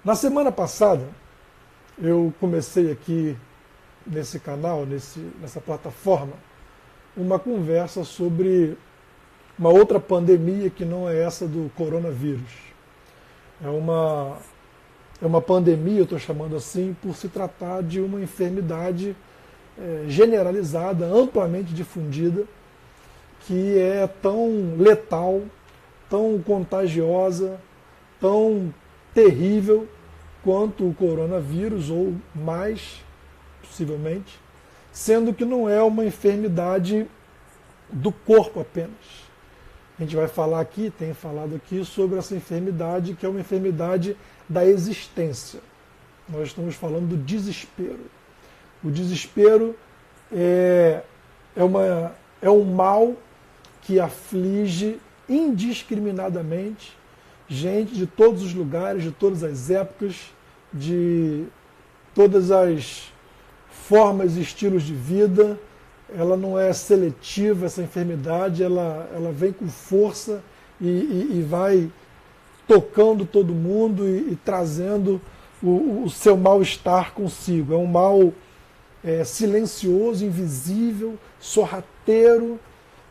Na semana passada, eu comecei aqui nesse canal, nessa plataforma, uma conversa sobre uma outra pandemia que não é essa do coronavírus. É uma pandemia, eu estou chamando assim, por se tratar de uma enfermidade generalizada, amplamente difundida, que é tão letal, tão contagiosa, tão terrível quanto o coronavírus, ou mais, possivelmente, sendo que não é uma enfermidade do corpo apenas. A gente vai falar aqui, tem falado aqui, sobre essa enfermidade que é uma enfermidade da existência. Nós estamos falando do desespero. O desespero é um mal que aflige indiscriminadamente gente de todos os lugares, de todas as épocas, de todas as formas e estilos de vida. Ela não é seletiva, essa enfermidade, ela vem com força e vai tocando todo mundo e trazendo o seu mal-estar consigo. É um mal silencioso, invisível, sorrateiro,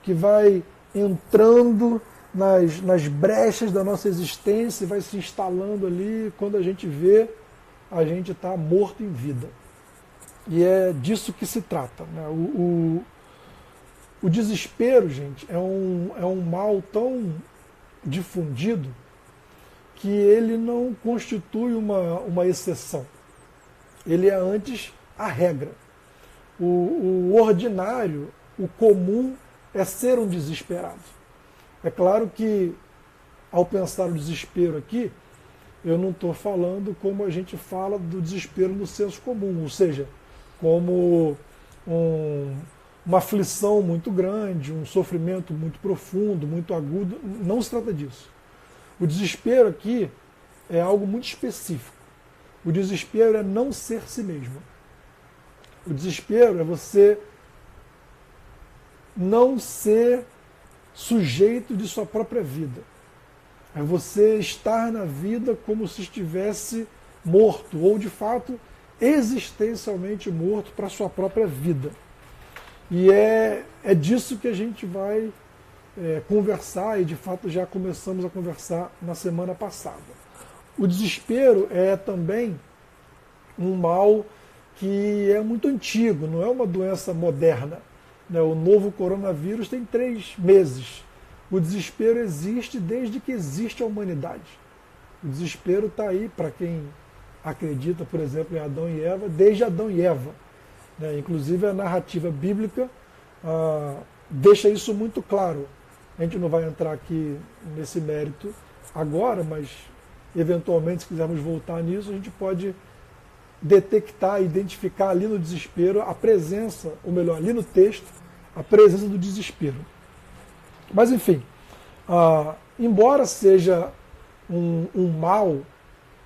que vai entrando nas brechas da nossa existência e vai se instalando ali. Quando a gente vê, a gente está morto em vida. E é disso que se trata, né? O desespero, gente, é um mal tão difundido que ele não constitui uma exceção. Ele é antes a regra. O ordinário, o comum, é ser um desesperado. É claro que, ao pensar o desespero aqui, eu não estou falando como a gente fala do desespero no senso comum, ou seja, como uma aflição muito grande, um sofrimento muito profundo, muito agudo. Não se trata disso. O desespero aqui é algo muito específico. O desespero é não ser si mesmo. O desespero é você não ser sujeito de sua própria vida. É você estar na vida como se estivesse morto, ou de fato existencialmente morto para a sua própria vida. E é disso que a gente vai conversar, e de fato já começamos a conversar na semana passada. O desespero é também um mal que é muito antigo, não é uma doença moderna. O novo coronavírus tem 3 meses. O desespero existe desde que existe a humanidade. O desespero está aí, para quem acredita, por exemplo, em Adão e Eva, desde Adão e Eva. Inclusive a narrativa bíblica deixa isso muito claro. A gente não vai entrar aqui nesse mérito agora, mas eventualmente, se quisermos voltar nisso, a gente pode detectar, identificar ali no desespero a presença, ou melhor, ali no texto, a presença do desespero. Mas enfim, embora seja um mal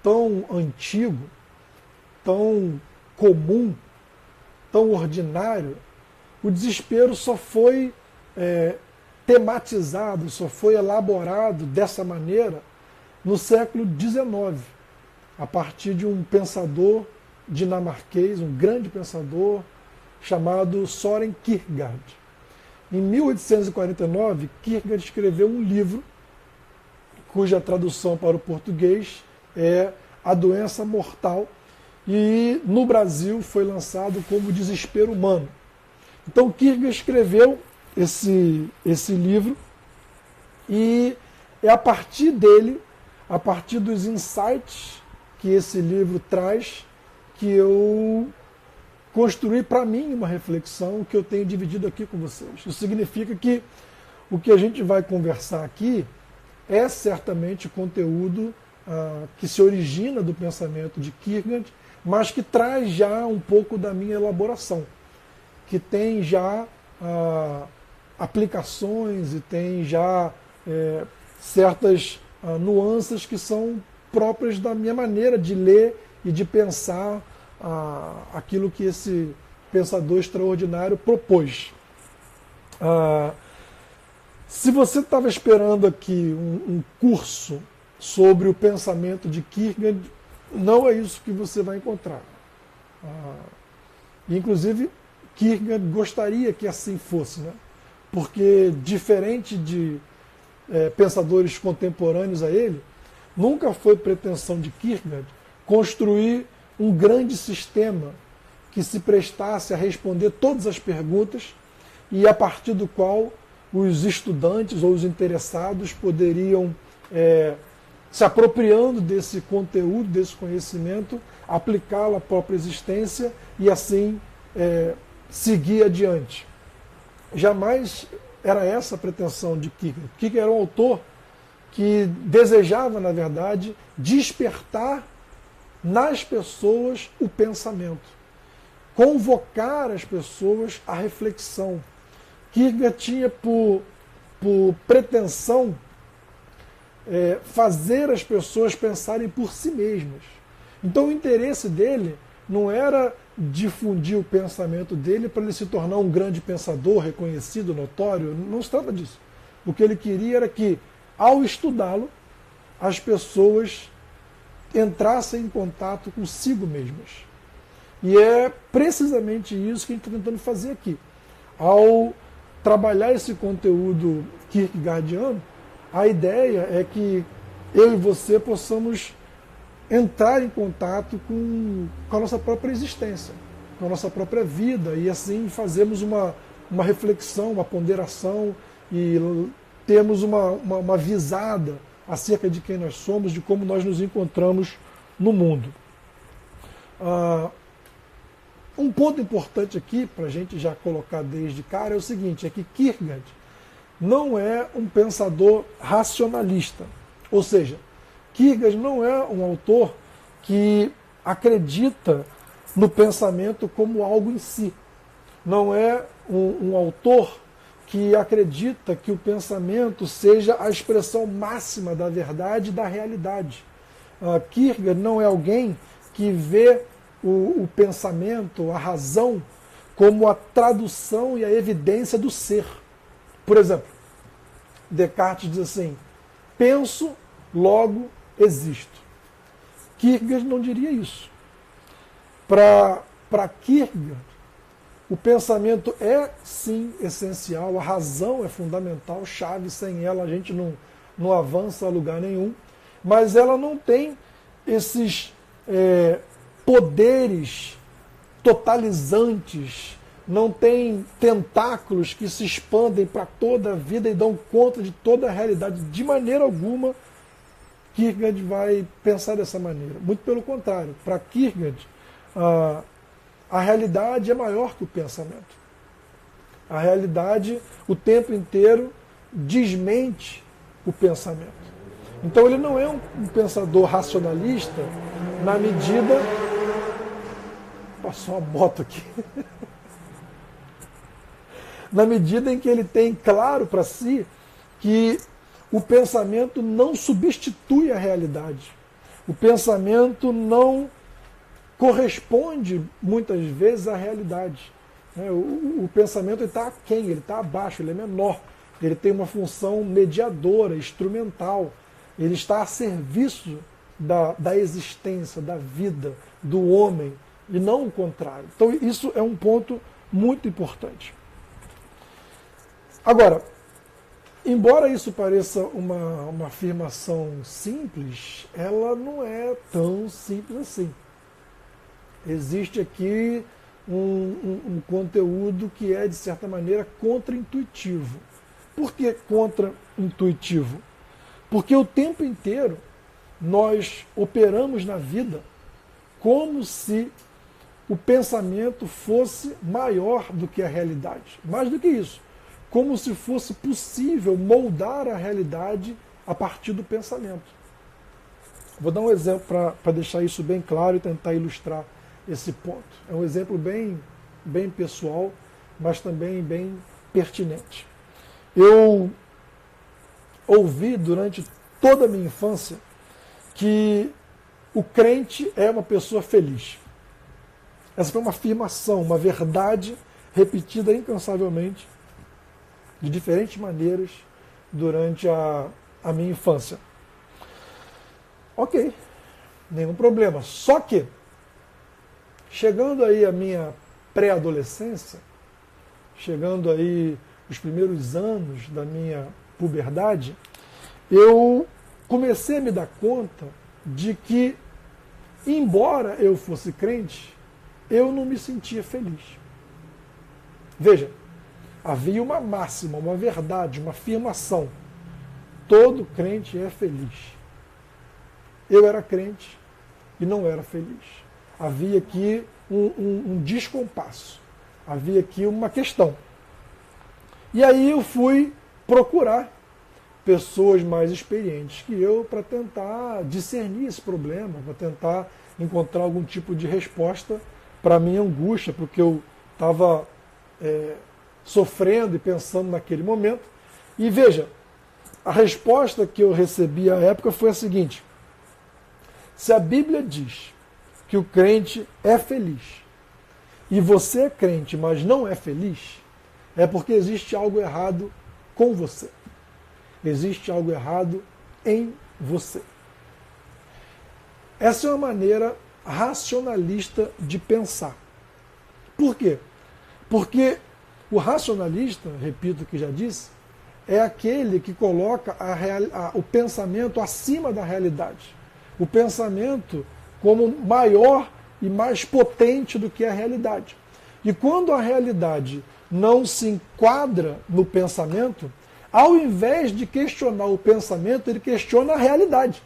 tão antigo, tão comum, tão ordinário, o desespero só foi tematizado, só foi elaborado dessa maneira no século XIX, a partir de um pensador dinamarquês, um grande pensador, chamado Søren Kierkegaard. Em 1849, Kierkegaard escreveu um livro cuja tradução para o português é A Doença Mortal, e no Brasil foi lançado como Desespero Humano. Então Kierkegaard escreveu esse livro, e é a partir dele, a partir dos insights que esse livro traz, que eu construí para mim uma reflexão que eu tenho dividido aqui com vocês. Isso significa que o que a gente vai conversar aqui é certamente conteúdo que se origina do pensamento de Kierkegaard, mas que traz já um pouco da minha elaboração, que tem já aplicações e tem já certas nuances que são próprias da minha maneira de ler e de pensar aquilo que esse pensador extraordinário propôs. Se você estava esperando aqui um curso sobre o pensamento de Kierkegaard, não é isso que você vai encontrar. Inclusive, Kierkegaard gostaria que assim fosse, né? Porque, diferente de pensadores contemporâneos a ele, nunca foi pretensão de Kierkegaard construir um grande sistema que se prestasse a responder todas as perguntas e a partir do qual os estudantes ou os interessados poderiam, se apropriando desse conteúdo, desse conhecimento, aplicá-lo à própria existência e assim seguir adiante. Jamais era essa a pretensão de Kierkegaard. Kierkegaard era um autor que desejava, na verdade, despertar nas pessoas o pensamento, convocar as pessoas à reflexão. Kierkegaard tinha por pretensão fazer as pessoas pensarem por si mesmas. Então o interesse dele não era difundir o pensamento dele para ele se tornar um grande pensador, reconhecido, notório, não se trata disso. O que ele queria era que, ao estudá-lo, as pessoas entrassem em contato consigo mesmas. E é precisamente isso que a gente está tentando fazer aqui. Ao trabalhar esse conteúdo kierkegaardiano, a ideia é que eu e você possamos entrar em contato com a nossa própria existência, com a nossa própria vida, e assim fazermos uma reflexão, uma ponderação e termos uma visada acerca de quem nós somos, de como nós nos encontramos no mundo. Um ponto importante aqui, para a gente já colocar desde cara, é o seguinte, é que Kierkegaard não é um pensador racionalista. Ou seja, Kierkegaard não é um autor que acredita no pensamento como algo em si. Não é um autor que acredita que o pensamento seja a expressão máxima da verdade e da realidade. Kierkegaard não é alguém que vê o pensamento, a razão, como a tradução e a evidência do ser. Por exemplo, Descartes diz assim, penso, logo existo. Kierkegaard não diria isso. Para Kierkegaard, o pensamento é sim essencial, a razão é fundamental, chave, sem ela a gente não avança a lugar nenhum, mas ela não tem esses poderes totalizantes, não tem tentáculos que se expandem para toda a vida e dão conta de toda a realidade. De maneira alguma, Kierkegaard vai pensar dessa maneira. Muito pelo contrário. Para Kierkegaard, a realidade é maior que o pensamento. A realidade, o tempo inteiro, desmente o pensamento. Então ele não é um pensador racionalista na medida... Passou uma moto aqui. Na medida em que ele tem claro para si que o pensamento não substitui a realidade. O pensamento não corresponde, muitas vezes, à realidade. O pensamento está aquém, ele está abaixo, ele é menor. Ele tem uma função mediadora, instrumental. Ele está a serviço da existência, da vida, do homem, e não o contrário. Então isso é um ponto muito importante. Agora, embora isso pareça uma afirmação simples, ela não é tão simples assim. Existe aqui um conteúdo que é, de certa maneira, contra-intuitivo. Por que contra-intuitivo? Porque o tempo inteiro nós operamos na vida como se o pensamento fosse maior do que a realidade. Mais do que isso, como se fosse possível moldar a realidade a partir do pensamento. Vou dar um exemplo para deixar isso bem claro e tentar ilustrar esse ponto. É um exemplo bem pessoal, mas também bem pertinente. Eu ouvi durante toda a minha infância que o crente é uma pessoa feliz. Essa foi uma afirmação, uma verdade repetida incansavelmente, de diferentes maneiras, durante a minha infância. Ok, nenhum problema. Só que, chegando aí a minha pré-adolescência, chegando aí os primeiros anos da minha puberdade, eu comecei a me dar conta de que, embora eu fosse crente, eu não me sentia feliz. Veja, havia uma máxima, uma verdade, uma afirmação. Todo crente é feliz. Eu era crente e não era feliz. Havia aqui um descompasso. Havia aqui uma questão. E aí eu fui procurar pessoas mais experientes que eu para tentar discernir esse problema, para tentar encontrar algum tipo de resposta para a minha angústia, porque eu estava sofrendo e pensando naquele momento. E veja, a resposta que eu recebi à época foi a seguinte: se a Bíblia diz que o crente é feliz, e você é crente, mas não é feliz, é porque existe algo errado com você. Existe algo errado em você. Essa é uma maneira racionalista de pensar. Por quê? Porque o racionalista, repito o que já disse, é aquele que coloca o pensamento acima da realidade. O pensamento como maior e mais potente do que a realidade. E quando a realidade não se enquadra no pensamento, ao invés de questionar o pensamento, ele questiona a realidade.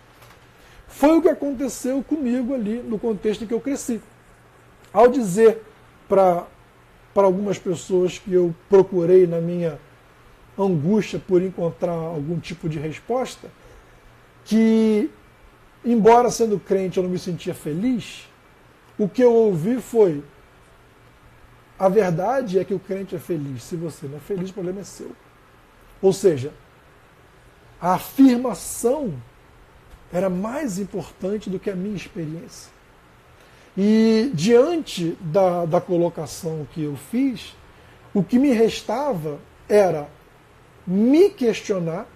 Foi o que aconteceu comigo ali no contexto em que eu cresci. Ao dizer para algumas pessoas que eu procurei na minha angústia por encontrar algum tipo de resposta, que, embora sendo crente eu não me sentia feliz, o que eu ouvi foi: a verdade é que o crente é feliz. Se você não é feliz, o problema é seu. Ou seja, a afirmação era mais importante do que a minha experiência. E diante da colocação que eu fiz, o que me restava era me questionar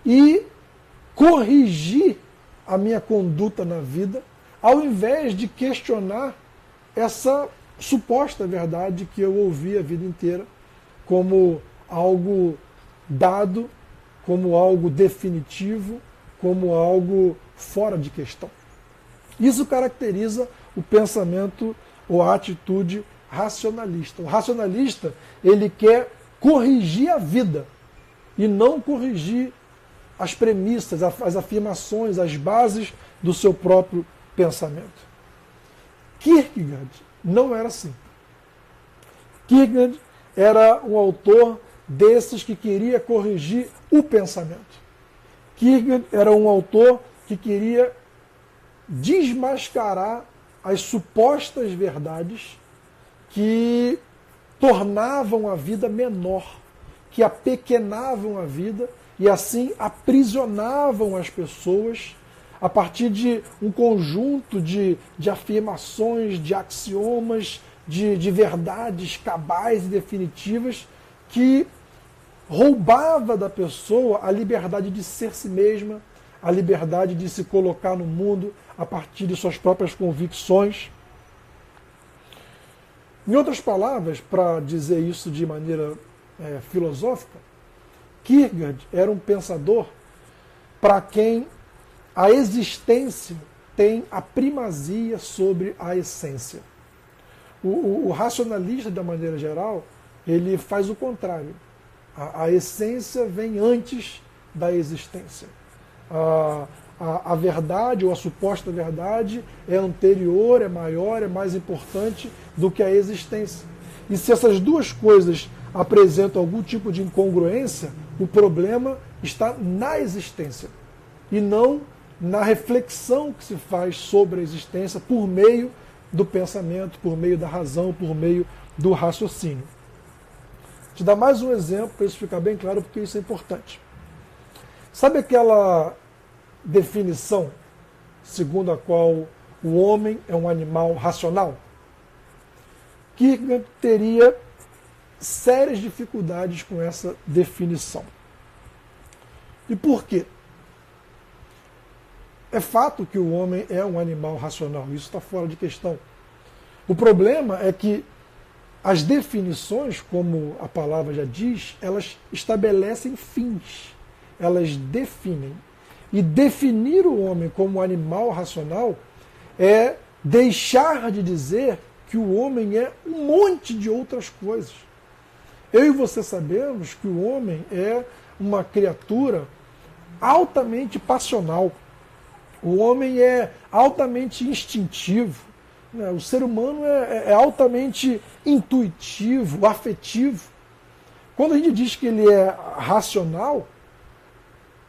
e corrigir a minha conduta na vida, ao invés de questionar essa suposta verdade que eu ouvi a vida inteira como algo dado, como algo definitivo, como algo fora de questão. Isso caracteriza o pensamento ou a atitude racionalista. O racionalista, ele quer corrigir a vida e não corrigir as premissas, as afirmações, as bases do seu próprio pensamento. Kierkegaard não era assim. Kierkegaard era um autor desses que queria corrigir o pensamento. Kierkegaard era um autor que queria desmascarar as supostas verdades que tornavam a vida menor, que apequenavam a vida e assim aprisionavam as pessoas a partir de um conjunto de afirmações, de axiomas, de verdades cabais e definitivas que roubava da pessoa a liberdade de ser si mesma, a liberdade de se colocar no mundo a partir de suas próprias convicções. Em outras palavras, para dizer isso de maneira filosófica, Kierkegaard era um pensador para quem a existência tem a primazia sobre a essência. O racionalista, da maneira geral, ele faz o contrário. A essência vem antes da existência. A verdade ou a suposta verdade é anterior, é maior, é mais importante do que a existência. E se essas duas coisas apresentam algum tipo de incongruência, o problema está na existência e não na reflexão que se faz sobre a existência por meio do pensamento, por meio da razão, por meio do raciocínio. Vou te dar mais um exemplo para isso ficar bem claro, porque isso é importante. Sabe aquela definição segundo a qual o homem é um animal racional? Kierkegaard teria sérias dificuldades com essa definição. E por quê? É fato que o homem é um animal racional, isso está fora de questão. O problema é que as definições, como a palavra já diz, elas estabelecem fins, elas definem. E definir o homem como animal racional é deixar de dizer que o homem é um monte de outras coisas. Eu e você sabemos que o homem é uma criatura altamente passional. O homem é altamente instintivo. Né? O ser humano é altamente intuitivo, afetivo. Quando a gente diz que ele é racional,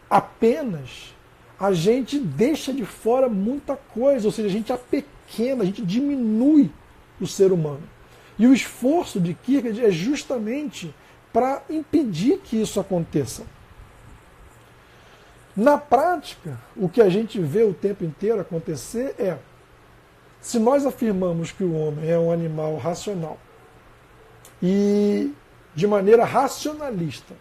apenas a gente deixa de fora muita coisa, ou seja, a gente apequena, a gente diminui o ser humano. E o esforço de Kierkegaard é justamente para impedir que isso aconteça. Na prática, o que a gente vê o tempo inteiro acontecer é, se nós afirmamos que o homem é um animal racional e de maneira racionalista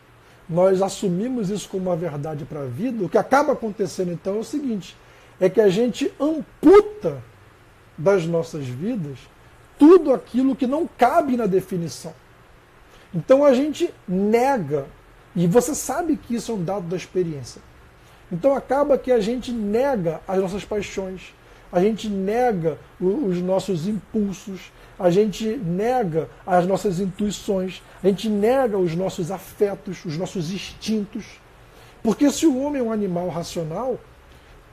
nós assumimos isso como uma verdade para a vida, o que acaba acontecendo então é o seguinte, é que a gente amputa das nossas vidas tudo aquilo que não cabe na definição. Então a gente nega, e você sabe que isso é um dado da experiência. Então acaba que a gente nega as nossas paixões, a gente nega os nossos impulsos, a gente nega as nossas intuições, a gente nega os nossos afetos, os nossos instintos. Porque se o homem é um animal racional,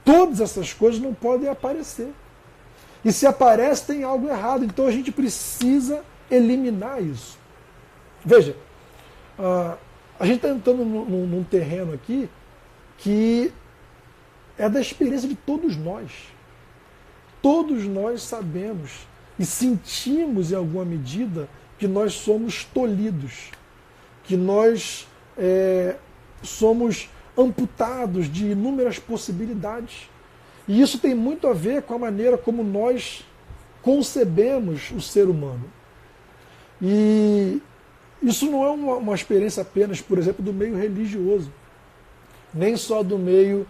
todas essas coisas não podem aparecer. E se aparece, tem algo errado. Então a gente precisa eliminar isso. Veja, a gente está entrando num terreno aqui que é da experiência de todos nós. Todos nós sabemos e sentimos em alguma medida que nós somos tolhidos, que nós somos amputados de inúmeras possibilidades. E isso tem muito a ver com a maneira como nós concebemos o ser humano. E isso não é uma experiência apenas, por exemplo, do meio religioso, nem só do meio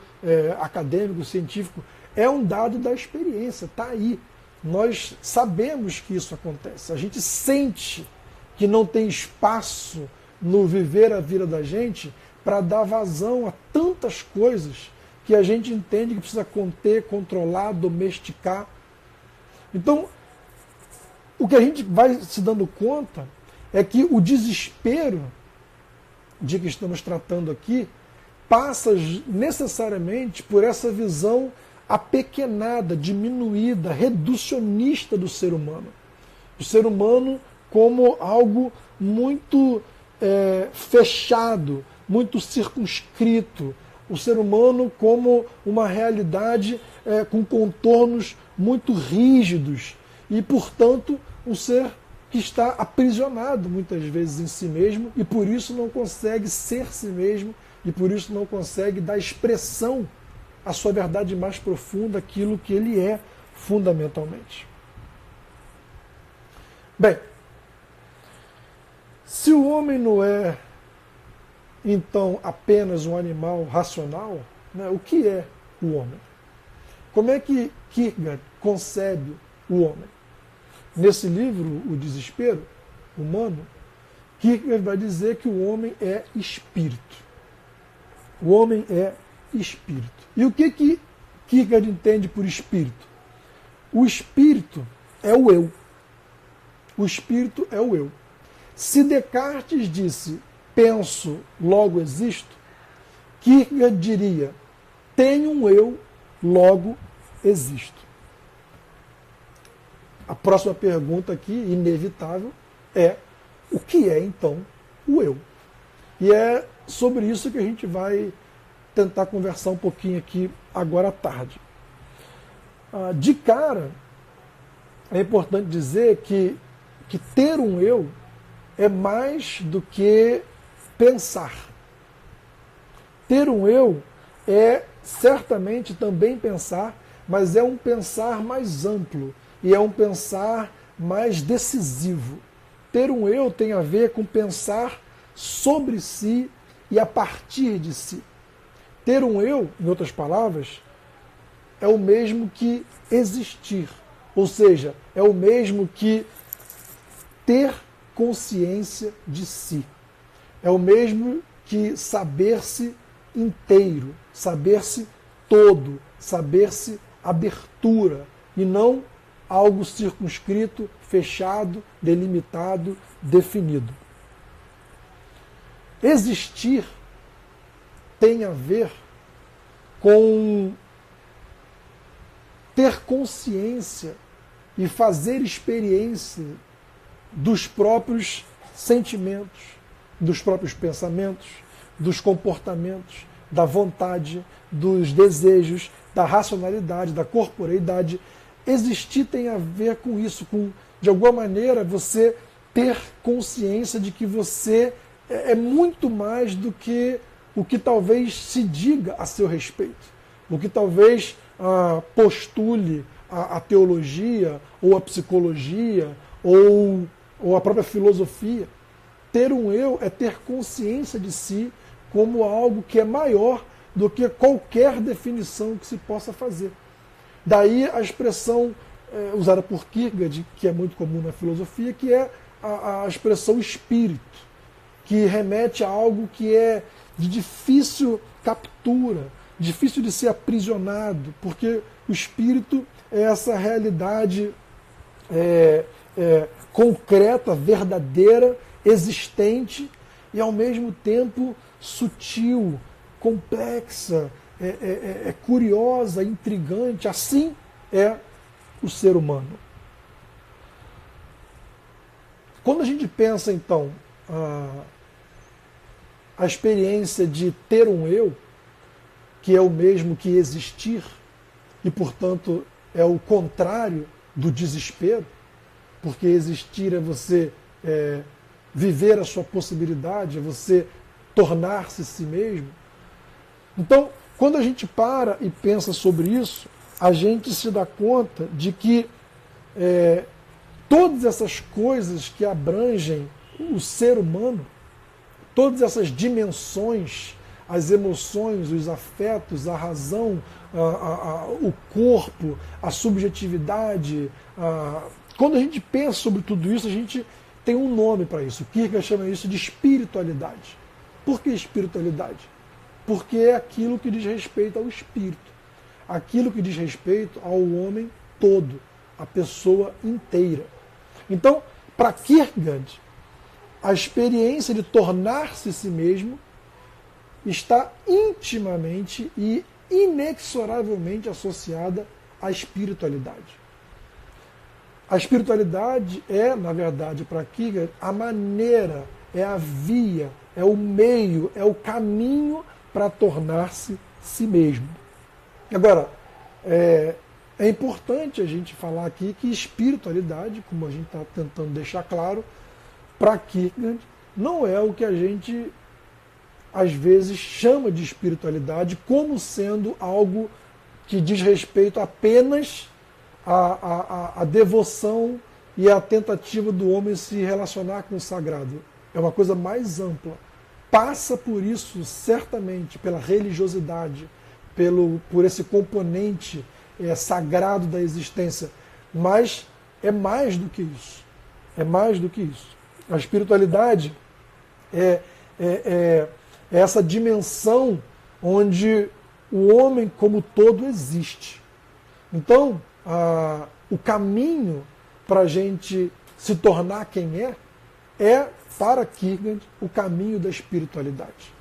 acadêmico, científico. É um dado da experiência, está aí. Nós sabemos que isso acontece. A gente sente que não tem espaço no viver a vida da gente para dar vazão a tantas coisas que a gente entende que precisa conter, controlar, domesticar. Então, o que a gente vai se dando conta é que o desespero de que estamos tratando aqui passa necessariamente por essa visão apequenada, diminuída, reducionista do ser humano. O ser humano como algo muito fechado, muito circunscrito. O ser humano como uma realidade com contornos muito rígidos e, portanto, um ser que está aprisionado muitas vezes em si mesmo e por isso não consegue ser si mesmo e por isso não consegue dar expressão à sua verdade mais profunda, aquilo que ele é fundamentalmente. Bem, se o homem não é, então, apenas um animal racional, né, o que é o homem? Como é que Kierkegaard concebe o homem? Nesse livro, O Desespero Humano, Kierkegaard vai dizer que o homem é espírito. O homem é espírito. E o que Kierkegaard entende por espírito? O espírito é o eu. O espírito é o eu. Se Descartes disse penso, logo existo, Kierkegaard diria tenho um eu, logo existo. A próxima pergunta aqui, inevitável, é o que é então o eu? E é sobre isso que a gente vai tentar conversar um pouquinho aqui agora à tarde. De cara, é importante dizer que ter um eu é mais do que pensar. Ter um eu é certamente também pensar, mas é um pensar mais amplo e é um pensar mais decisivo. Ter um eu tem a ver com pensar sobre si e a partir de si. Ter um eu, em outras palavras, é o mesmo que existir, ou seja, é o mesmo que ter consciência de si. É o mesmo que saber-se inteiro, saber-se todo, saber-se abertura, e não algo circunscrito, fechado, delimitado, definido. Existir tem a ver com ter consciência e fazer experiência dos próprios sentimentos, dos próprios pensamentos, dos comportamentos, da vontade, dos desejos, da racionalidade, da corporeidade. Existir tem a ver com isso, com, de alguma maneira, você ter consciência de que você é muito mais do que o que talvez se diga a seu respeito, o que talvez postule a teologia, ou a psicologia, ou a própria filosofia. Ter um eu é ter consciência de si como algo que é maior do que qualquer definição que se possa fazer. Daí a expressão usada por Kierkegaard, que é muito comum na filosofia, que é a expressão espírito, que remete a algo que é de difícil captura, difícil de ser aprisionado, porque o espírito é essa realidade concreta, verdadeira, existente e ao mesmo tempo sutil, complexa, curiosa, intrigante. Assim é o ser humano. Quando a gente pensa, então, a experiência de ter um eu, que é o mesmo que existir, e, portanto, é o contrário do desespero, porque existir é você viver a sua possibilidade, é você tornar-se si mesmo. Então, quando a gente para e pensa sobre isso, a gente se dá conta de que todas essas coisas que abrangem o ser humano, todas essas dimensões, as emoções, os afetos, a razão, o corpo, a subjetividade, quando a gente pensa sobre tudo isso, a gente tem um nome para isso. Kierkegaard chama isso de espiritualidade. Por que espiritualidade? Porque é aquilo que diz respeito ao espírito, aquilo que diz respeito ao homem todo, a pessoa inteira. Então, para Kierkegaard, a experiência de tornar-se si mesmo está intimamente e inexoravelmente associada à espiritualidade. A espiritualidade é, na verdade, para Kierkegaard, a maneira, é a via, é o meio, é o caminho para tornar-se si mesmo. Agora, é importante a gente falar aqui que espiritualidade, como a gente está tentando deixar claro, para Kierkegaard, não é o que a gente às vezes chama de espiritualidade como sendo algo que diz respeito apenas à devoção e à tentativa do homem se relacionar com o sagrado. É uma coisa mais ampla. Passa por isso, certamente, pela religiosidade, por esse componente sagrado da existência, mas é mais do que isso. É mais do que isso. A espiritualidade é essa dimensão onde o homem como todo existe. Então, o caminho para a gente se tornar quem é para Kierkegaard, o caminho da espiritualidade.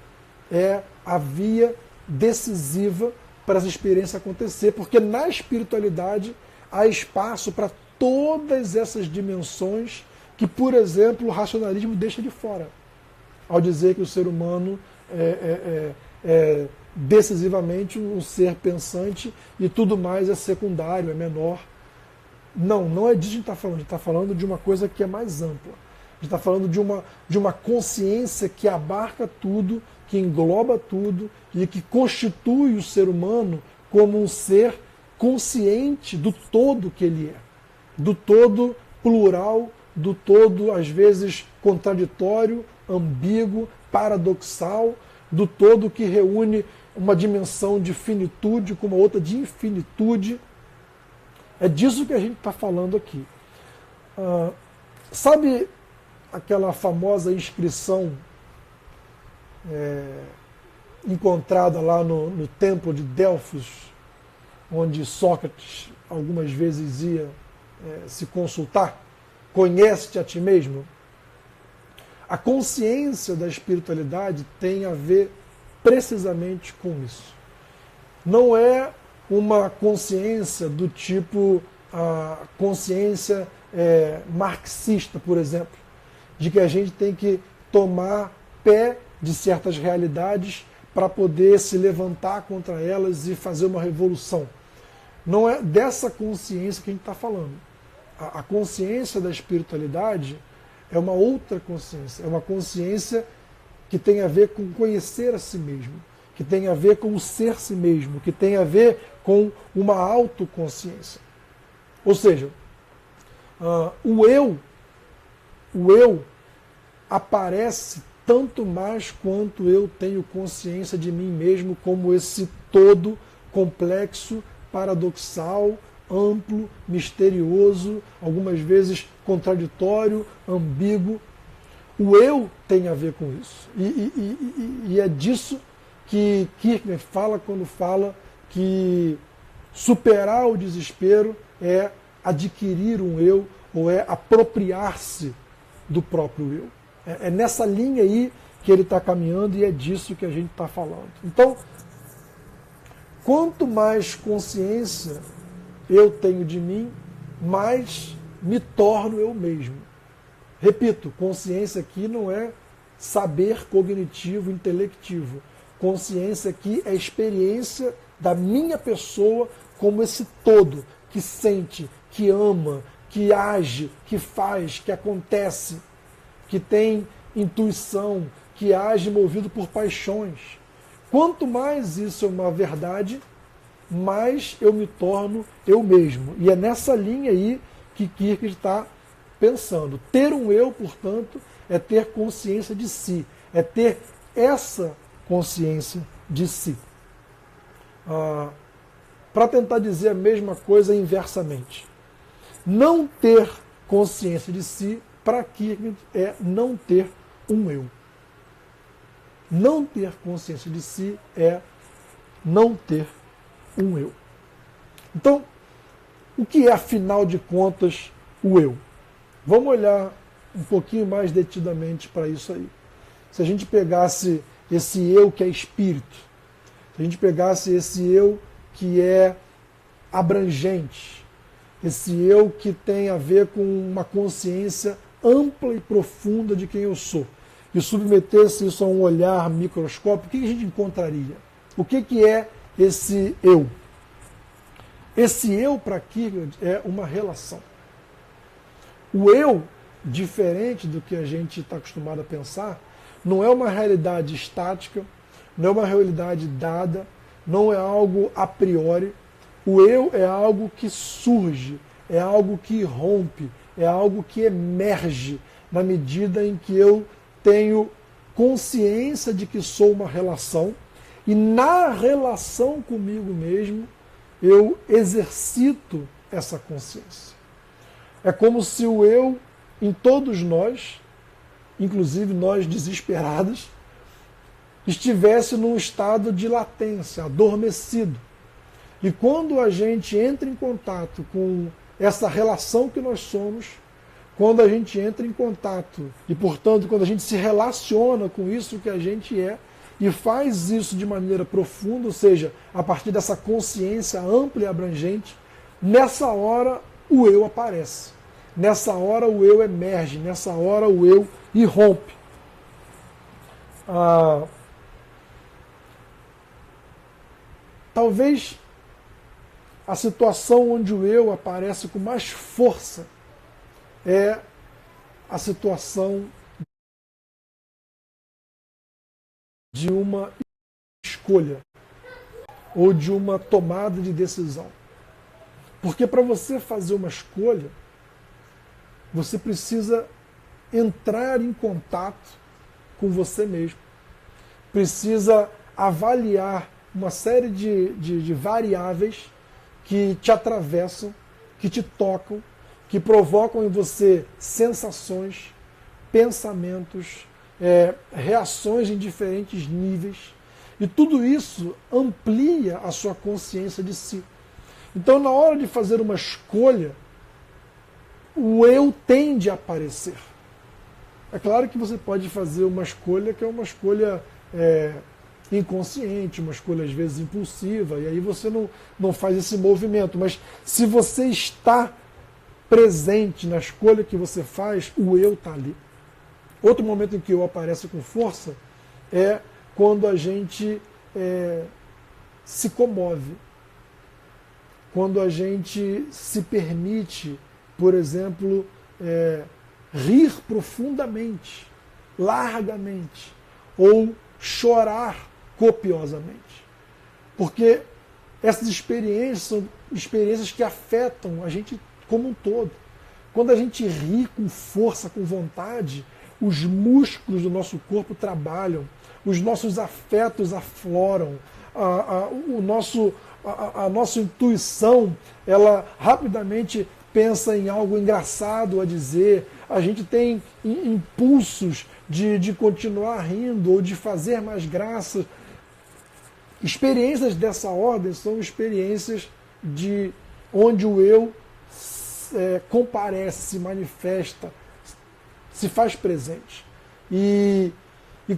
É a via decisiva para essa experiência acontecer, porque na espiritualidade há espaço para todas essas dimensões que, por exemplo, o racionalismo deixa de fora, ao dizer que o ser humano é decisivamente um ser pensante e tudo mais é secundário, é menor. Não é disso que a gente está falando. A gente está falando de uma coisa que é mais ampla. A gente está falando de uma consciência que abarca tudo, que engloba tudo e que constitui o ser humano como um ser consciente do todo que ele é, do todo plural, do todo, às vezes, contraditório, ambíguo, paradoxal, do todo que reúne uma dimensão de finitude com uma outra de infinitude. É disso que a gente está falando aqui. Sabe aquela famosa inscrição encontrada lá no templo de Delfos, onde Sócrates algumas vezes ia se consultar? Conhece-te a ti mesmo? A consciência da espiritualidade tem a ver precisamente com isso. Não é uma consciência do tipo a consciência marxista, por exemplo, de que a gente tem que tomar pé de certas realidades para poder se levantar contra elas e fazer uma revolução. Não é dessa consciência que a gente está falando. A consciência da espiritualidade é uma outra consciência, é uma consciência que tem a ver com conhecer a si mesmo, que tem a ver com o ser si mesmo, que tem a ver com uma autoconsciência. Ou seja, o eu aparece tanto mais quanto eu tenho consciência de mim mesmo como esse todo complexo, paradoxal, amplo, misterioso, algumas vezes contraditório, ambíguo. O eu tem a ver com isso. E é disso que Kierkegaard fala quando fala que superar o desespero é adquirir um eu, ou é apropriar-se do próprio eu. É nessa linha aí que ele está caminhando e é disso que a gente está falando. Então, quanto mais consciência eu tenho de mim, mais me torno eu mesmo. Repito, consciência aqui não é saber cognitivo, intelectivo. Consciência aqui é experiência da minha pessoa como esse todo, que sente, que ama, que age, que faz, que acontece, que tem intuição, que age movido por paixões. Quanto mais isso é uma verdade, mais eu me torno eu mesmo. E é nessa linha aí que Kierkegaard está pensando. Ter um eu, portanto, é ter consciência de si, é ter essa consciência de si. Para tentar dizer a mesma coisa inversamente. Não ter consciência de si, para Kierkegaard, é não ter um eu. Não ter consciência de si é não ter um eu. Então, o que é, afinal de contas, o eu? Vamos olhar um pouquinho mais detidamente para isso aí. Se a gente pegasse esse eu que é espírito, se a gente pegasse esse eu que é abrangente, esse eu que tem a ver com uma consciência ampla e profunda de quem eu sou, e submetesse isso a um olhar microscópico, o que a gente encontraria? O que é esse eu? Esse eu, para Kierkegaard, é uma relação. O eu, diferente do que a gente está acostumado a pensar, não é uma realidade estática, não é uma realidade dada, não é algo a priori. O eu é algo que surge, é algo que rompe, é algo que emerge na medida em que eu tenho consciência de que sou uma relação e na relação comigo mesmo eu exercito essa consciência. É como se o eu, em todos nós, inclusive nós desesperados, estivesse num estado de latência, adormecido. E quando a gente entra em contato com essa relação que nós somos, quando a gente entra em contato e, portanto, quando a gente se relaciona com isso que a gente é e faz isso de maneira profunda, ou seja, a partir dessa consciência ampla e abrangente, nessa hora o eu aparece. Nessa hora o eu emerge, nessa hora o eu irrompe. Talvez a situação onde o eu aparece com mais força é a situação de uma escolha ou de uma tomada de decisão. Porque para você fazer uma escolha, você precisa entrar em contato com você mesmo. Precisa avaliar uma série de variáveis que te atravessam, que te tocam, que provocam em você sensações, pensamentos, reações em diferentes níveis. E tudo isso amplia a sua consciência de si. Então, na hora de fazer uma escolha, o eu tende a aparecer. É claro que você pode fazer uma escolha que é uma escolha inconsciente, uma escolha às vezes impulsiva, e aí você não faz esse movimento. Mas se você está presente na escolha que você faz, o eu está ali. Outro momento em que o eu aparece com força é quando a gente se comove, quando a gente se permite, por exemplo, rir profundamente, largamente, ou chorar copiosamente. Porque essas experiências são experiências que afetam a gente como um todo. Quando a gente ri com força, com vontade, os músculos do nosso corpo trabalham, os nossos afetos afloram, a nossa intuição, ela rapidamente pensa em algo engraçado a dizer, a gente tem impulsos de continuar rindo ou de fazer mais graça. Experiências dessa ordem são experiências onde o eu comparece, se manifesta, se faz presente. E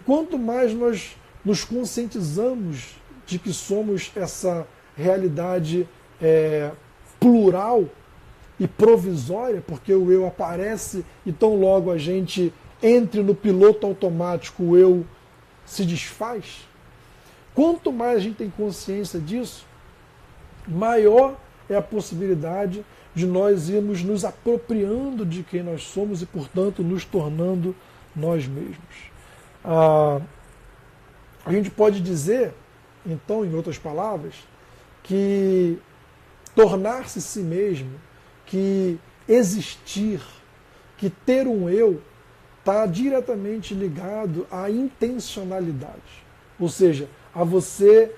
quanto mais nós nos conscientizamos de que somos essa realidade plural e provisória, porque o eu aparece e tão logo a gente entre no piloto automático, o eu se desfaz. Quanto mais a gente tem consciência disso, maior é a possibilidade de nós irmos nos apropriando de quem nós somos e, portanto, nos tornando nós mesmos. A gente pode dizer, então, em outras palavras, que tornar-se si mesmo, que existir, que ter um eu, está diretamente ligado à intencionalidade. Ou seja, a você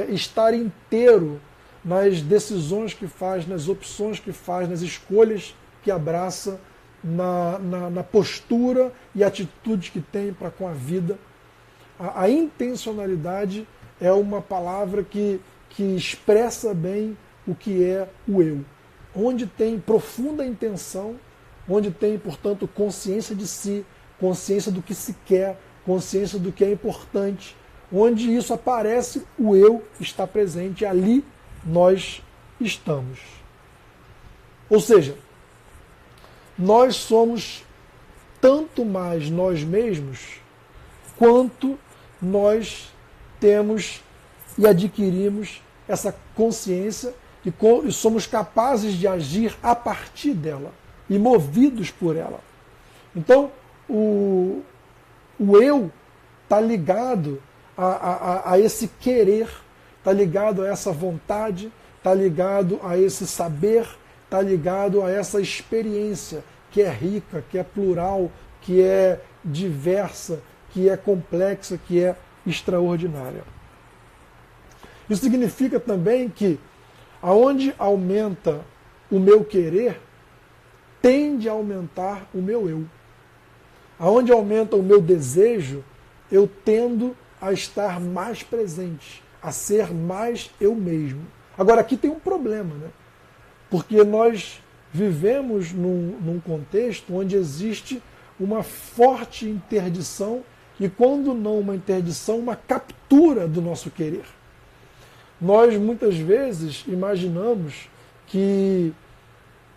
estar inteiro nas decisões que faz, nas opções que faz, nas escolhas que abraça, na postura e atitude que tem para com a vida. A intencionalidade é uma palavra que expressa bem o que é o eu. Onde tem profunda intenção, onde tem, portanto, consciência de si, consciência do que se quer, consciência do que é importante, onde isso aparece, o eu está presente, ali nós estamos. Ou seja, nós somos tanto mais nós mesmos, quanto nós temos e adquirimos essa consciência e somos capazes de agir a partir dela e movidos por ela. Então, o eu está ligado a esse querer, está ligado a essa vontade, está ligado a esse saber, está ligado a essa experiência que é rica, que é plural, que é diversa, que é complexa, que é extraordinária. Isso significa também que aonde aumenta o meu querer, tende a aumentar o meu eu. Aonde aumenta o meu desejo, eu tendo a estar mais presente, a ser mais eu mesmo. Agora, aqui tem um problema, né? Porque nós vivemos num contexto onde existe uma forte interdição e, quando não uma interdição, uma captura do nosso querer. Nós, muitas vezes, imaginamos que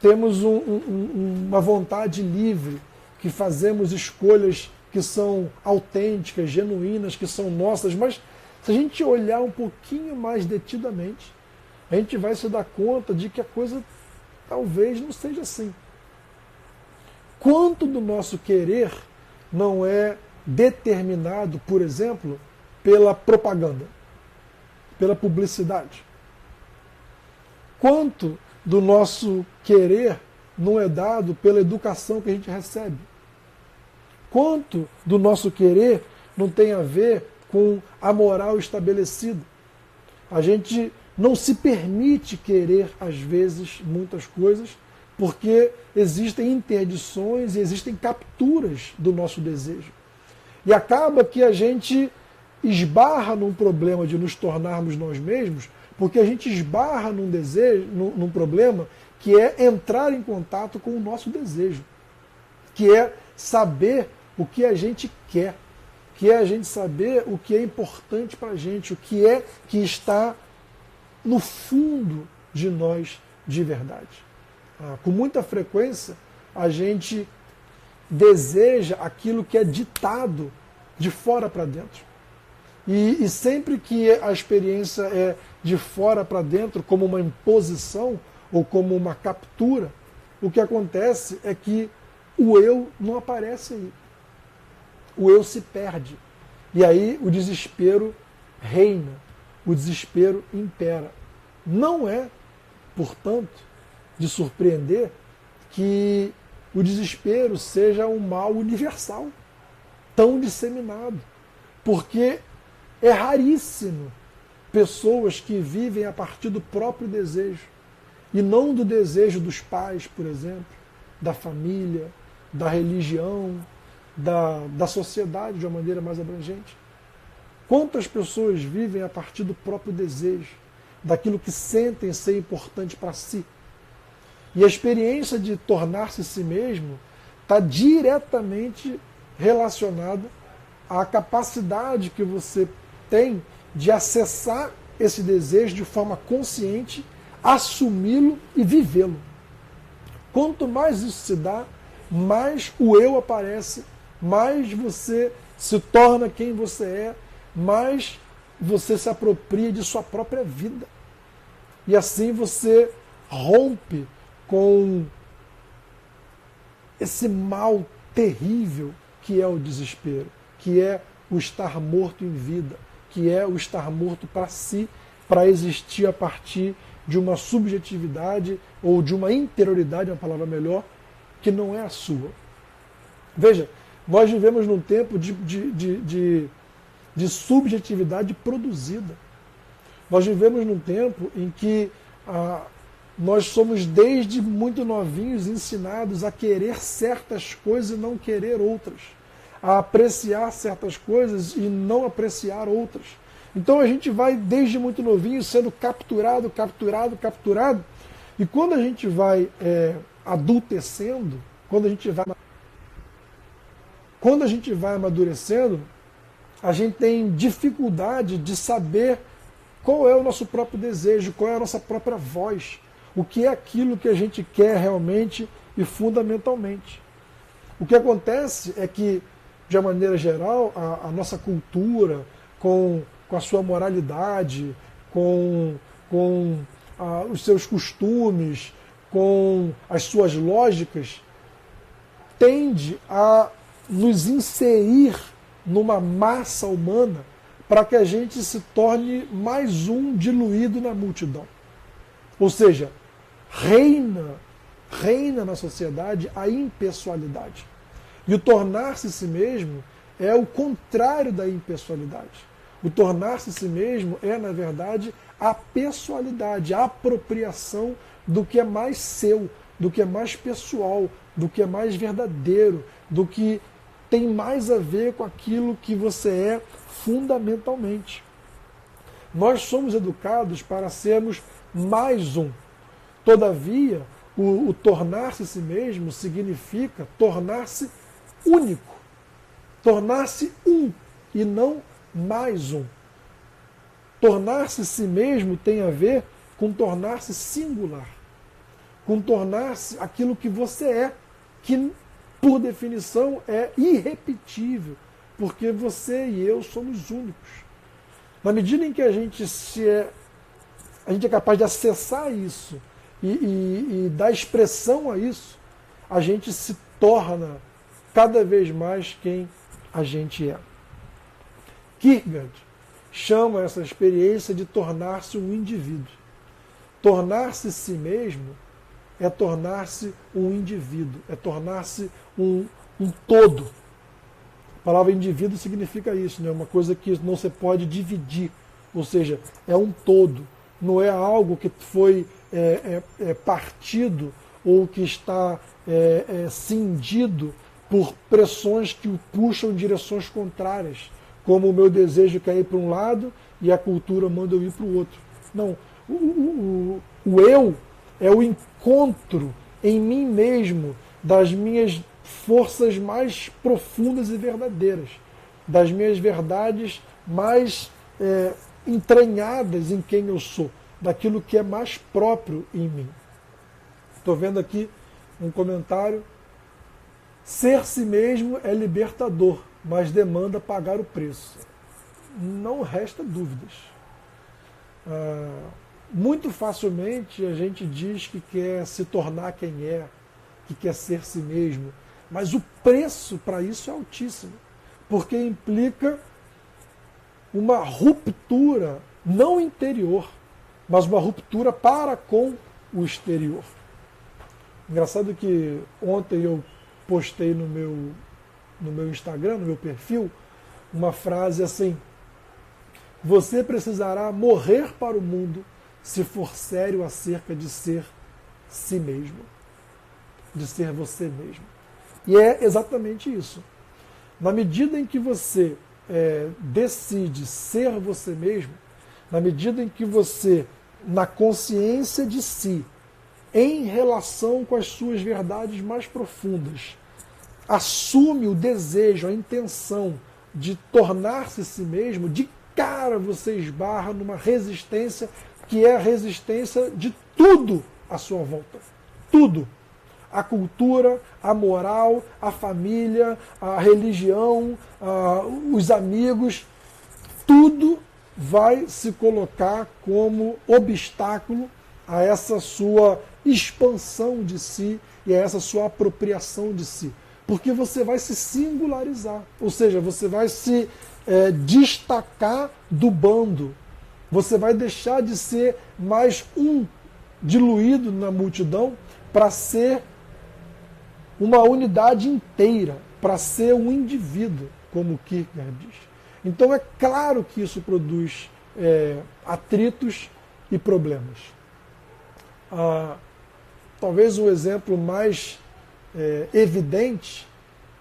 temos uma vontade livre, que fazemos escolhas que são autênticas, genuínas, que são nossas, mas se a gente olhar um pouquinho mais detidamente, a gente vai se dar conta de que a coisa talvez não seja assim. Quanto do nosso querer não é determinado, por exemplo, pela propaganda, pela publicidade? Quanto do nosso querer não é dado pela educação que a gente recebe? Quanto do nosso querer não tem a ver com a moral estabelecida? A gente não se permite querer, às vezes, muitas coisas, porque existem interdições e existem capturas do nosso desejo. E acaba que a gente esbarra num problema de nos tornarmos nós mesmos, porque a gente esbarra num desejo, num problema que é entrar em contato com o nosso desejo, que é saber o que a gente quer, que é a gente saber o que é importante para a gente, o que é que está no fundo de nós de verdade. Com muita frequência, a gente deseja aquilo que é ditado de fora para dentro. E sempre que a experiência é de fora para dentro, como uma imposição ou como uma captura, o que acontece é que o eu não aparece aí. O eu se perde. E aí o desespero reina, o desespero impera. Não é, portanto, de surpreender que o desespero seja um mal universal, tão disseminado, porque é raríssimo pessoas que vivem a partir do próprio desejo, e não do desejo dos pais, por exemplo, da família, da religião, da sociedade de uma maneira mais abrangente. Quantas pessoas vivem a partir do próprio desejo, daquilo que sentem ser importante para si? E a experiência de tornar-se si mesmo está diretamente relacionada à capacidade que você tem de acessar esse desejo de forma consciente, assumi-lo e vivê-lo. Quanto mais isso se dá, mais o eu aparece, mais você se torna quem você é, mais você se apropria de sua própria vida. E assim você rompe com esse mal terrível que é o desespero, que é o estar morto em vida, que é o estar morto para si, para existir a partir de uma subjetividade ou de uma interioridade, uma palavra melhor, que não é a sua. Veja, nós vivemos num tempo de subjetividade produzida. Nós vivemos num tempo em que nós somos desde muito novinhos ensinados a querer certas coisas e não querer outras, a apreciar certas coisas e não apreciar outras. Então a gente vai desde muito novinho sendo capturado, e quando a gente vai adultecendo, quando a gente vai amadurecendo, a gente tem dificuldade de saber qual é o nosso próprio desejo, qual é a nossa própria voz, o que é aquilo que a gente quer realmente e fundamentalmente. O que acontece é que, de uma maneira geral, a nossa cultura, com a sua moralidade, com os seus costumes, com as suas lógicas, tende a nos inserir numa massa humana para que a gente se torne mais um diluído na multidão. Ou seja, reina na sociedade a impessoalidade. E o tornar-se si mesmo é o contrário da impessoalidade. O tornar-se si mesmo é, na verdade, a pessoalidade, a apropriação do que é mais seu, do que é mais pessoal, do que é mais verdadeiro, do que tem mais a ver com aquilo que você é fundamentalmente. Nós somos educados para sermos mais um. Todavia, o tornar-se si mesmo significa tornar-se único, tornar-se um e não mais um. Tornar-se si mesmo tem a ver com tornar-se singular, com tornar-se aquilo que você é, que por definição é irrepetível, porque você e eu somos únicos. Na medida em que a gente é capaz de acessar isso e dar expressão a isso, a gente se torna cada vez mais quem a gente é. Kierkegaard chama essa experiência de tornar-se um indivíduo. Tornar-se si mesmo é tornar-se um indivíduo, é tornar-se um todo. A palavra indivíduo significa isso, né? Uma coisa que não se pode dividir, ou seja, é um todo, não é algo que foi partido ou que está cindido por pressões que o puxam em direções contrárias, como o meu desejo quer ir para um lado e a cultura manda eu ir para o outro. Não, o eu é o encontro em mim mesmo das minhas forças mais profundas e verdadeiras, das minhas verdades mais entranhadas em quem eu sou, daquilo que é mais próprio em mim. Estou vendo aqui um comentário. Ser si mesmo é libertador, mas demanda pagar o preço. Não resta dúvidas. Muito facilmente a gente diz que quer se tornar quem é, que quer ser si mesmo, mas o preço para isso é altíssimo, porque implica uma ruptura, não interior, mas uma ruptura para com o exterior. Engraçado que ontem eu postei no meu Instagram, no meu perfil, uma frase assim: você precisará morrer para o mundo se for sério acerca de ser si mesmo, de ser você mesmo. E é exatamente isso. Na medida em que você decide ser você mesmo, na medida em que você, na consciência de si, em relação com as suas verdades mais profundas, assume o desejo, a intenção de tornar-se si mesmo, de cara você esbarra numa resistência que é a resistência de tudo à sua volta. Tudo. A cultura, a moral, a família, a religião, os amigos, tudo vai se colocar como obstáculo a essa sua expansão de si e a essa sua apropriação de si. Porque você vai se singularizar, ou seja, você vai se destacar do bando, você vai deixar de ser mais um diluído na multidão para ser uma unidade inteira, para ser um indivíduo, como Kierkegaard diz. Então é claro que isso produz atritos e problemas. Talvez um exemplo mais evidente,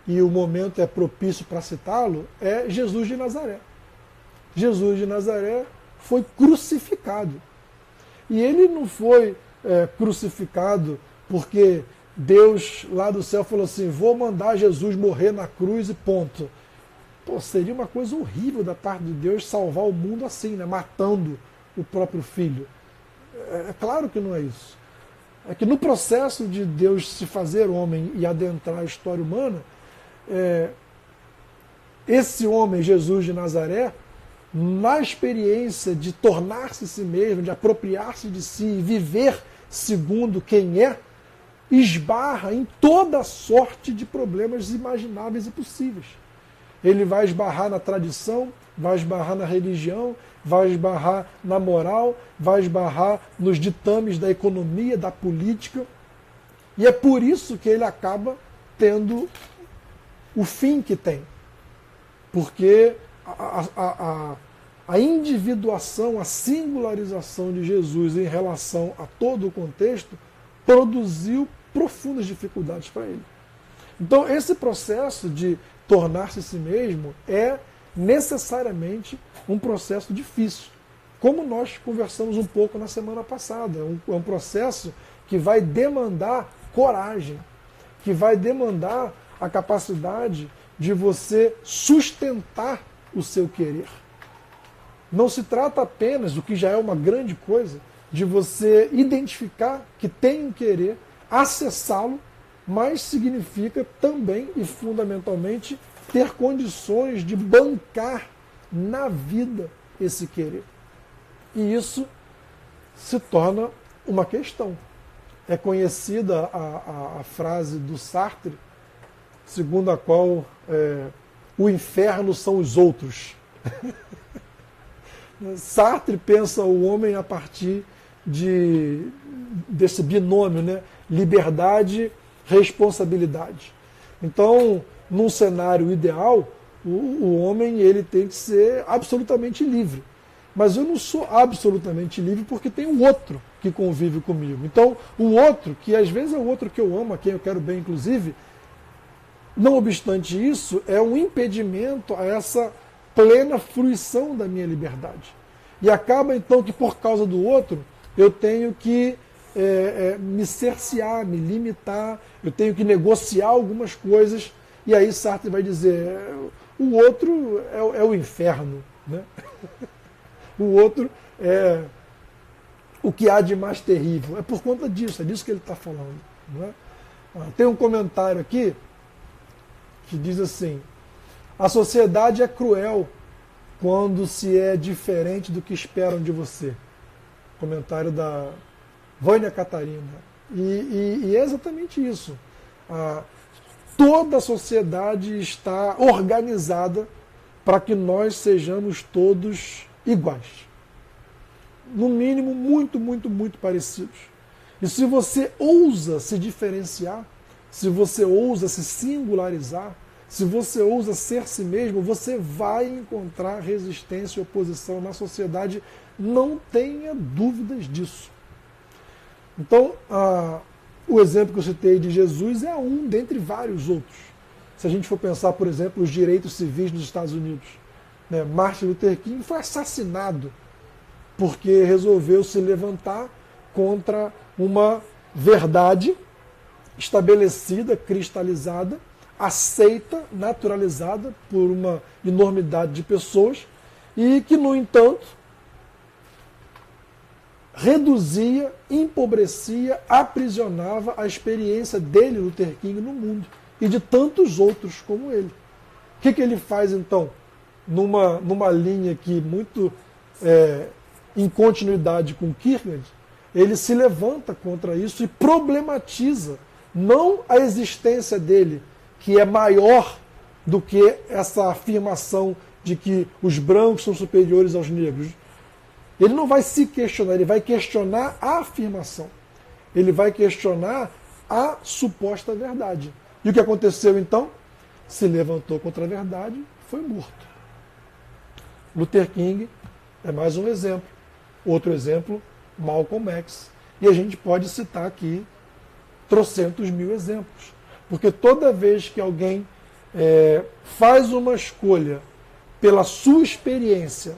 e o momento é propício para citá-lo, é Jesus de Nazaré. Jesus de Nazaré foi crucificado. E ele não foi crucificado porque Deus lá do céu falou assim: vou mandar Jesus morrer na cruz e ponto. Pô, seria uma coisa horrível da parte de Deus salvar o mundo assim, né? Matando o próprio filho. É claro que não é isso. É que no processo de Deus se fazer homem e adentrar a história humana, esse homem, Jesus de Nazaré, na experiência de tornar-se si mesmo, de apropriar-se de si e viver segundo quem é, esbarra em toda sorte de problemas imagináveis e possíveis. Ele vai esbarrar na tradição, vai esbarrar na religião, vai esbarrar na moral, vai esbarrar nos ditames da economia, da política. E é por isso que ele acaba tendo o fim que tem. Porque a individuação, a singularização de Jesus em relação a todo o contexto produziu profundas dificuldades para ele. Então, esse processo de tornar-se si mesmo é necessariamente um processo difícil. Como nós conversamos um pouco na semana passada, é um processo que vai demandar coragem, que vai demandar a capacidade de você sustentar o seu querer. Não se trata apenas, o que já é uma grande coisa, de você identificar que tem um querer, acessá-lo, mas significa também e fundamentalmente ter condições de bancar na vida esse querer. E isso se torna uma questão. É conhecida a frase do Sartre, segundo a qual o inferno são os outros. Sartre pensa o homem a partir desse binômio, né? Liberdade, responsabilidade. Então, num cenário ideal, o homem ele tem que ser absolutamente livre. mas eu não sou absolutamente livre porque tem o outro que convive comigo. Então, o outro, que às vezes é o outro que eu amo, a quem eu quero bem, inclusive, não obstante isso, é um impedimento a essa plena fruição da minha liberdade. E acaba, então, que por causa do outro, eu tenho que me cercear, me limitar, eu tenho que negociar algumas coisas, e aí Sartre vai dizer, o outro é o inferno, né? O outro é o que há de mais terrível. É por conta disso, é disso que ele está falando. Não é? Tem um comentário aqui que diz assim, a sociedade é cruel quando se é diferente do que esperam de você. Comentário da Vânia Catarina. E é exatamente isso. Toda a sociedade está organizada para que nós sejamos todos iguais. No mínimo, muito, muito, muito parecidos. E se você ousa se diferenciar, se você ousa se singularizar, se você ousa ser si mesmo, você vai encontrar resistência e oposição na sociedade. Não tenha dúvidas disso. Então, o exemplo que eu citei de Jesus é um dentre vários outros. Se a gente for pensar, por exemplo, os direitos civis nos Estados Unidos, né? Martin Luther King foi assassinado porque resolveu se levantar contra uma verdade estabelecida, cristalizada, aceita, naturalizada por uma enormidade de pessoas e que, no entanto, reduzia, empobrecia, aprisionava a experiência dele, Luther King, no mundo e de tantos outros como ele. O que ele faz, então? Numa linha aqui muito em continuidade com Kierkegaard, ele se levanta contra isso e problematiza não a existência dele, que é maior do que essa afirmação de que os brancos são superiores aos negros. Ele não vai se questionar, ele vai questionar a afirmação. Ele vai questionar a suposta verdade. E o que aconteceu então? Se levantou contra a verdade, foi morto. Luther King é mais um exemplo. Outro exemplo, Malcolm X. E a gente pode citar aqui trocentos mil exemplos. Porque toda vez que alguém faz uma escolha pela sua experiência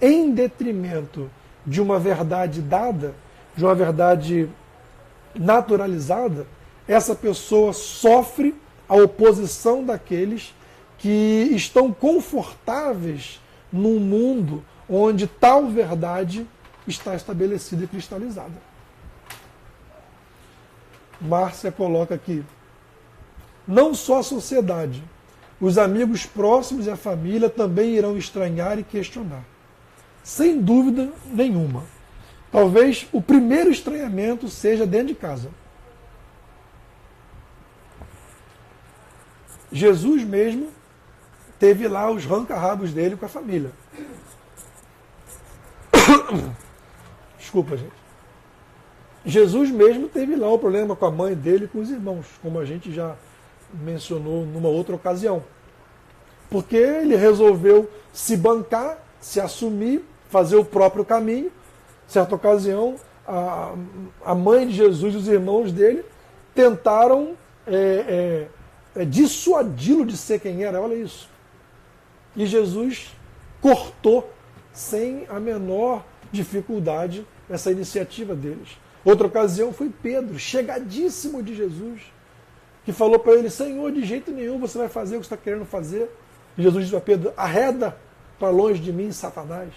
em detrimento de uma verdade dada, de uma verdade naturalizada, essa pessoa sofre a oposição daqueles que estão confortáveis num mundo onde tal verdade está estabelecida e cristalizada. Márcia coloca aqui, não só a sociedade, os amigos próximos e a família também irão estranhar e questionar. Sem dúvida nenhuma. Talvez o primeiro estranhamento seja dentro de casa. Jesus mesmo teve lá os ranca-rabos dele com a família. Desculpa, gente. Jesus mesmo teve lá o problema com a mãe dele e com os irmãos, como a gente já mencionou numa outra ocasião. Porque ele resolveu se bancar, se assumir, fazer o próprio caminho. Certa ocasião, a mãe de Jesus e os irmãos dele tentaram dissuadi-lo de ser quem era, olha isso. E Jesus cortou sem a menor dificuldade essa iniciativa deles. Outra ocasião foi Pedro, chegadíssimo de Jesus, que falou para ele, Senhor, de jeito nenhum você vai fazer o que você está querendo fazer. E Jesus disse para Pedro, arreda para longe de mim, Satanás.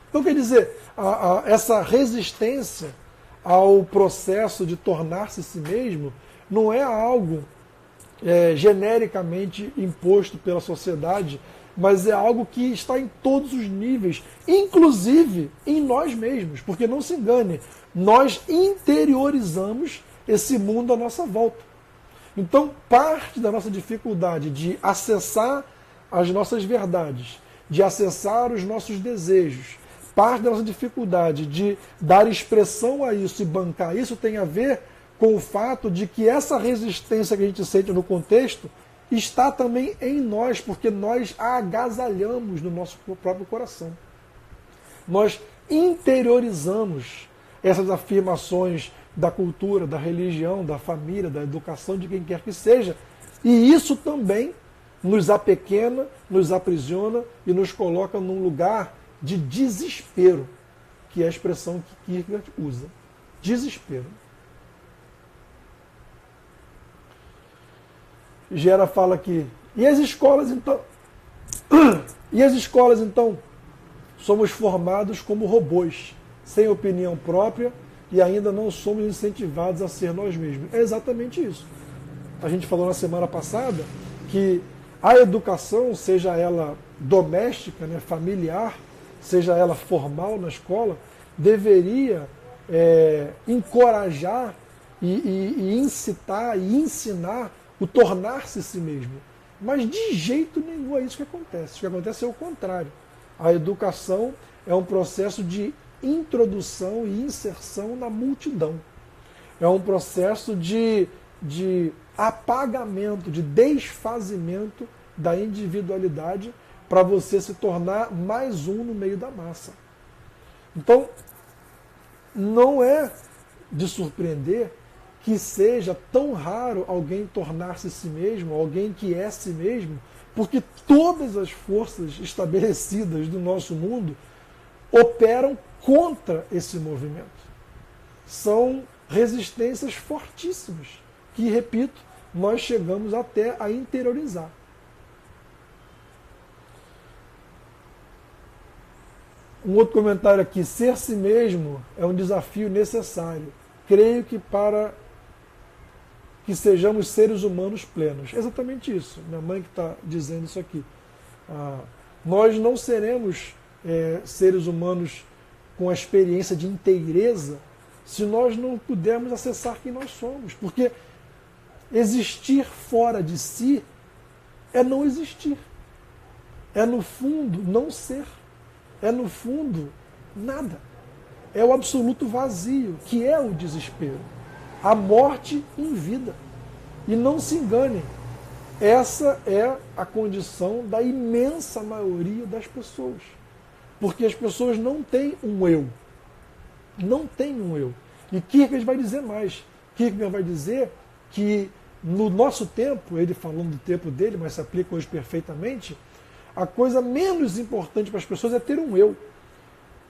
Então, quer dizer, essa resistência ao processo de tornar-se si mesmo não é algo genericamente imposto pela sociedade, mas é algo que está em todos os níveis, inclusive em nós mesmos, porque não se engane, nós interiorizamos esse mundo à nossa volta. Então, parte da nossa dificuldade de acessar as nossas verdades, de acessar os nossos desejos, parte da nossa dificuldade de dar expressão a isso e bancar isso tem a ver com o fato de que essa resistência que a gente sente no contexto está também em nós, porque nós a agasalhamos no nosso próprio coração. Nós interiorizamos essas afirmações da cultura, da religião, da família, da educação, de quem quer que seja. E isso também nos apequena, nos aprisiona e nos coloca num lugar de desespero, que é a expressão que Kierkegaard usa. Desespero. Gera fala aqui, e as escolas então? E as escolas então? Somos formados como robôs, sem opinião própria e ainda não somos incentivados a ser nós mesmos. É exatamente isso. A gente falou na semana passada que a educação, seja ela doméstica, né, familiar, seja ela formal na escola, deveria encorajar e incitar e ensinar o tornar-se si mesmo. Mas de jeito nenhum é isso que acontece. O que acontece é o contrário. A educação é um processo de introdução e inserção na multidão. É um processo de apagamento, de desfazimento da individualidade para você se tornar mais um no meio da massa. Então, não é de surpreender que seja tão raro alguém tornar-se si mesmo, alguém que é si mesmo, porque todas as forças estabelecidas do nosso mundo operam contra esse movimento. São resistências fortíssimas, que, repito, nós chegamos até a interiorizar. Um outro comentário aqui, ser si mesmo é um desafio necessário. Creio que para que sejamos seres humanos plenos. É exatamente isso. Minha mãe que está dizendo isso aqui. Nós não seremos seres humanos com a experiência de inteireza se nós não pudermos acessar quem nós somos. Porque existir fora de si é não existir. É, no fundo, não ser. É, no fundo, nada. É o absoluto vazio, que é o desespero. A morte em vida. E não se enganem, essa é a condição da imensa maioria das pessoas. Porque as pessoas não têm um eu. Não têm um eu. E Kierkegaard vai dizer mais. Kierkegaard vai dizer que no nosso tempo, ele falando do tempo dele, mas se aplica hoje perfeitamente, a coisa menos importante para as pessoas é ter um eu.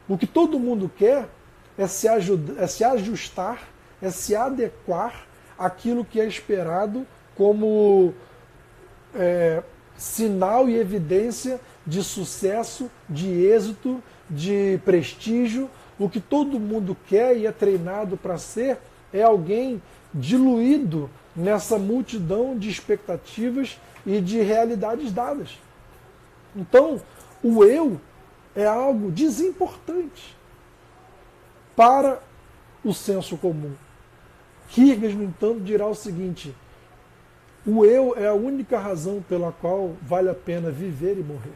O que todo mundo quer é se ajustar, é se adequar àquilo que é esperado como sinal e evidência de sucesso, de êxito, de prestígio. O que todo mundo quer e é treinado para ser é alguém diluído nessa multidão de expectativas e de realidades dadas. Então, o eu é algo desimportante para o senso comum. Kierkegaard, no entanto, dirá o seguinte: o eu é a única razão pela qual vale a pena viver e morrer.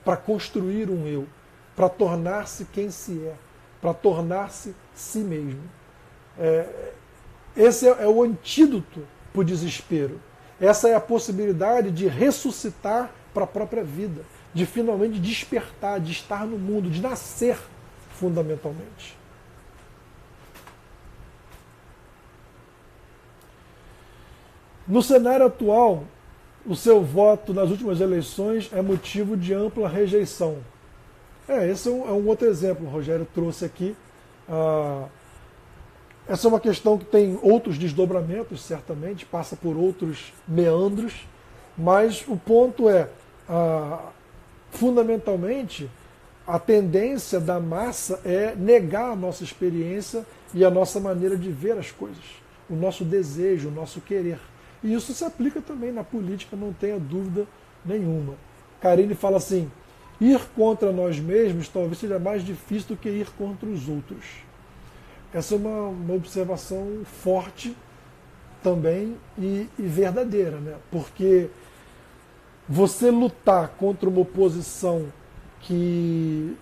Para construir um eu, para tornar-se quem se é, para tornar-se si mesmo. Esse é o antídoto para o desespero. Essa é a possibilidade de ressuscitar para a própria vida, de finalmente despertar, de estar no mundo, de nascer fundamentalmente. No cenário atual, o seu voto nas últimas eleições é motivo de ampla rejeição. Esse é um outro exemplo, o Rogério trouxe aqui. Essa é uma questão que tem outros desdobramentos, certamente, passa por outros meandros, mas o ponto é, fundamentalmente, a tendência da massa é negar a nossa experiência e a nossa maneira de ver as coisas, o nosso desejo, o nosso querer. E isso se aplica também na política, não tenha dúvida nenhuma. Karine fala assim: ir contra nós mesmos talvez seja mais difícil do que ir contra os outros. Essa é uma observação forte também e verdadeira, né? Porque você lutar contra uma oposição que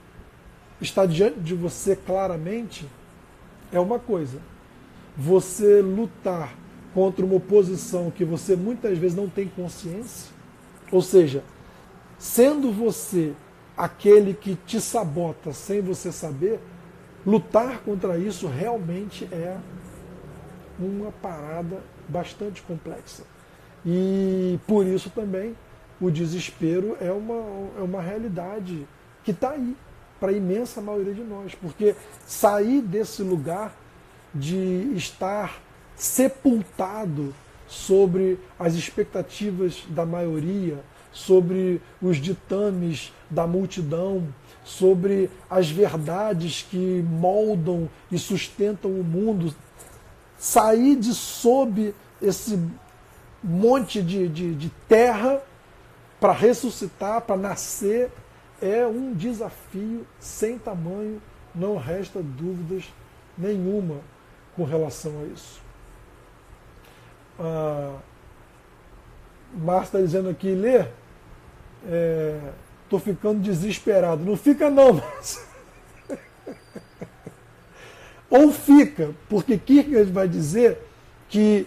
está diante de você claramente é uma coisa. Você lutar contra uma oposição que você muitas vezes não tem consciência, ou seja, sendo você aquele que te sabota sem você saber, lutar contra isso realmente é uma parada bastante complexa. E por isso também o desespero é uma realidade que está aí para a imensa maioria de nós. Porque sair desse lugar de estar sepultado sobre as expectativas da maioria, sobre os ditames da multidão, sobre as verdades que moldam e sustentam o mundo, sair de sob esse monte de terra para ressuscitar, para nascer, é um desafio sem tamanho, não resta dúvidas nenhuma com relação a isso. Márcio está dizendo aqui, Lê, estou ficando desesperado. Não fica não, Márcio. Ou fica, porque Kierkegaard vai dizer que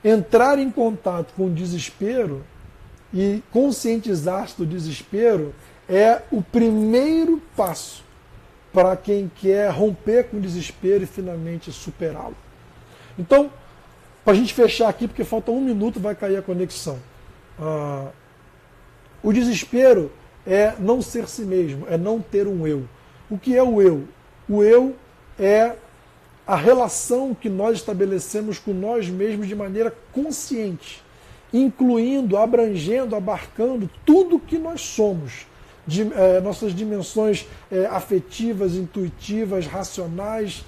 entrar em contato com o desespero e conscientizar-se do desespero é o primeiro passo para quem quer romper com o desespero e finalmente superá-lo. Então, para a gente fechar aqui, porque falta 1 minuto, vai cair a conexão. O desespero é não ser si mesmo, é não ter um eu. O que é o eu? O eu é a relação que nós estabelecemos com nós mesmos de maneira consciente, incluindo, abrangendo, abarcando tudo que nós somos, nossas dimensões afetivas, intuitivas, racionais,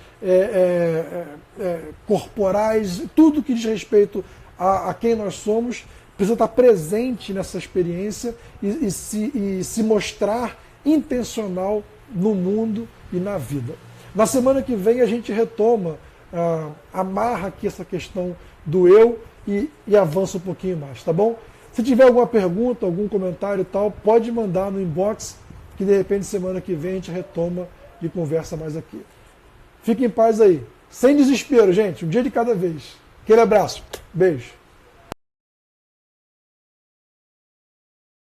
corporais, tudo que diz respeito a quem nós somos, precisa estar presente nessa experiência e se mostrar intencional no mundo e na vida. Na semana que vem a gente retoma, amarra aqui essa questão do eu e avança um pouquinho mais, tá bom? Se tiver alguma pergunta, algum comentário e tal, pode mandar no inbox, que de repente semana que vem a gente retoma e conversa mais aqui. Fique em paz aí. Sem desespero, gente. Um dia de cada vez. Aquele abraço. Beijo.